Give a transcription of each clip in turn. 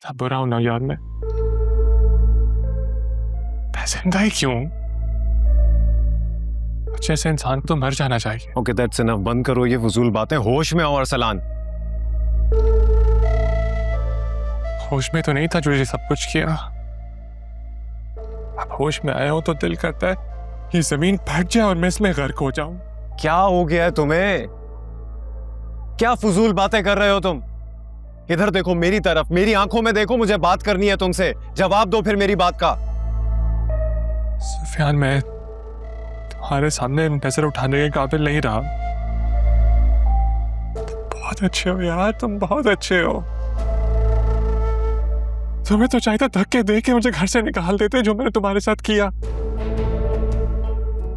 अब बुरा हूं ना यार, मैं जिंदा ही क्यों? जैसे इंसान तो मर जाना चाहिए। ओके दैट्स इनफ, बंद करो ये फजूल बातें, होश में आओ अरसलान। होश में तो नहीं था जो ये सब कुछ किया। अब होश में आया हूं तो दिल करता है ये जमीन फट जाए और मैं इसमें गर्क हो जाऊं। क्या हो गया है तुम्हें? क्या फजूल बातें कर रहे हो तुम? इधर देखो मेरी तरफ, मेरी आंखों में देखो, मुझे बात करनी है तुमसे, जवाब दो फिर मेरी बात का। सुफियान, मैं तुम्हारे सामने नजर उठाने के काबिल नहीं रहा। तुम बहुत अच्छे हो यार, तुम बहुत अच्छे हो। तुम्हें तो चाहिए था धक्के दे के मुझे घर से निकाल देते जो मैंने तुम्हारे साथ किया।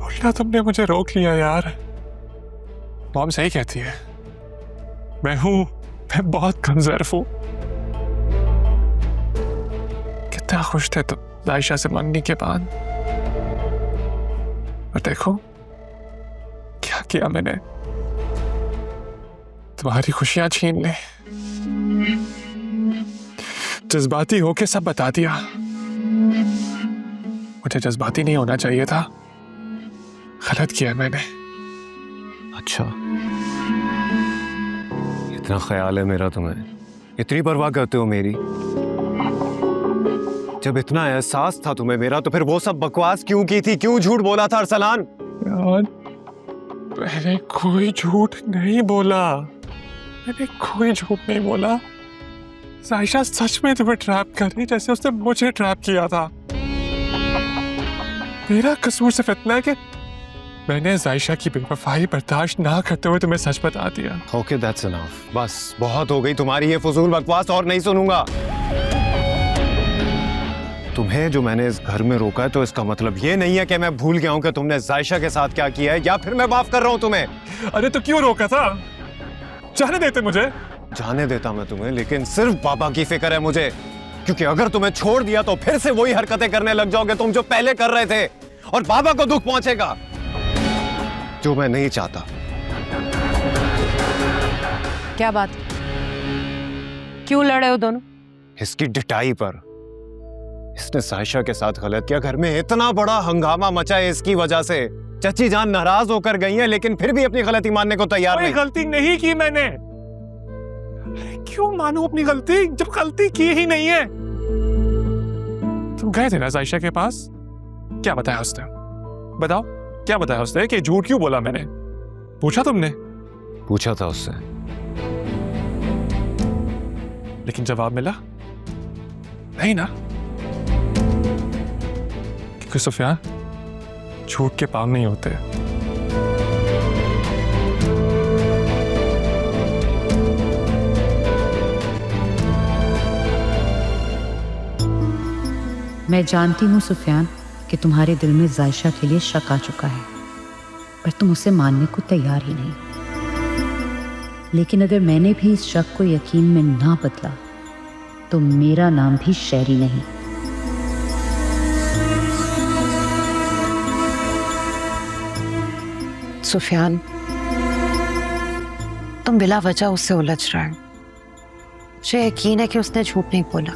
उल्टा तुमने मुझे रोक लिया यार। मॉम सही कहती है, मैं बहुत कमजोर हूं। कितना खुश थे तुम आयशा से मंगनी के बाद, और देखो क्या किया मैंने, तुम्हारी खुशियां छीन ले। जज्बाती होके सब बता दिया। मुझे जज्बाती नहीं होना चाहिए था, गलत किया मैंने। अच्छा, इतना ख्याल है मेरा तुम्हें, इतनी परवाह करते हो मेरी? जब इतना एहसास था तुम्हें मेरा, तो फिर वो सब बकवास क्यों की थी, क्यों झूठ बोला था अरसलान? यार मैंने कोई झूठ नहीं बोला, मैंने कोई झूठ नहीं बोला। आयशा सच में तुम्हें ट्रैप कर रही जैसे उसने मुझे ट्रैप किया था। मेरा कसूर सिर्फ इतना है कि मैंने आयशा की बेवफाई बर्दाश्त ना करते हुए तुम्हें सच बता दिया। ओके दैट्स इनफ, बस बहुत हो गई तुम्हारी ये फजूल बकवास, और नहीं सुनूंगा। तुम्हें जो मैंने इस घर में रोका है, तो इसका मतलब ये नहीं है कि मैं भूल गया हूं कि तुमने जायशा के साथ क्या किया है, या फिर मैं माफ कर रहा हूं तुम्हें। अरे तो क्यों रोका था? जाने देते मुझे। जाने देता मैं तुम्हें, लेकिन सिर्फ बाबा की फिक्र है मुझे, क्योंकि अगर तुम्हें छोड़ दिया तो फिर से वही हरकतें करने लग जाओगे तुम जो पहले कर रहे थे, और बाबा को दुख पहुंचेगा, जो मैं नहीं चाहता। क्या बात, क्यों लड़े हो दोनों? इसकी डिटाई पर। इसने सायशा के साथ गलत किया, घर में इतना बड़ा हंगामा मचा है इसकी वजह से। चची जान नाराज होकर गई है, लेकिन फिर भी अपनी गलती मानने को तैयार नहीं। गलती नहीं की मैंने। क्यों मानूं अपनी गलती जब गलती की ही नहीं है? तुम गए थे ना जायशा के पास, क्या बताया उसने? बताओ क्या बताया उसने, कि झूठ क्यों बोला मैंने? पूछा तुमने? पूछा था उससे, लेकिन जवाब मिला नहीं ना, क्योंकि सुफियान झूठ के पाँव नहीं होते। मैं जानती हूँ सुफियान कि तुम्हारे दिल में जायशा के लिए शक आ चुका है, पर तुम उसे मानने को तैयार ही नहीं। लेकिन अगर मैंने भी इस शक को यकीन में ना बदला तो मेरा नाम भी शहरी नहीं। सुफियान, तुम बिला वजह उससे उलझ रहा है। मुझे यकीन है कि उसने झूठ नहीं बोला।